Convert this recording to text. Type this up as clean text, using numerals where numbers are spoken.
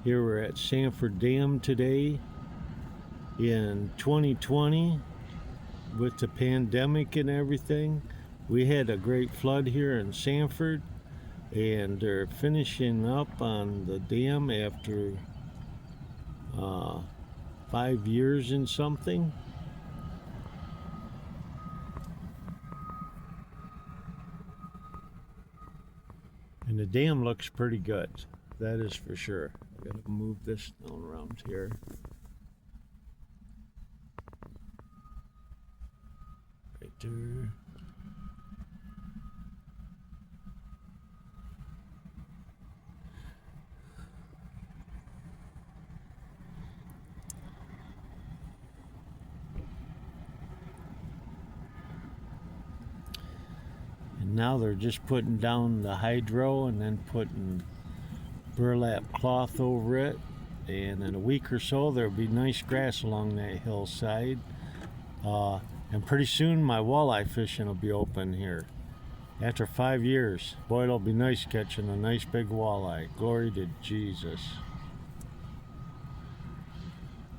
Here we're at Sanford Dam today in 2020 with the pandemic and everything. We had a great flood here in Sanford, and they're finishing up on the dam after 5 years and something. And the dam looks pretty good, that is for sure. I gotta move this stone around here. Right there. And now they're just putting down the hydro and then putting burlap cloth over it, and in a week or so there'll be nice grass along that hillside, and pretty soon my walleye fishing will be open here after 5 years. Boy, it'll be nice catching a nice big walleye. Glory to Jesus.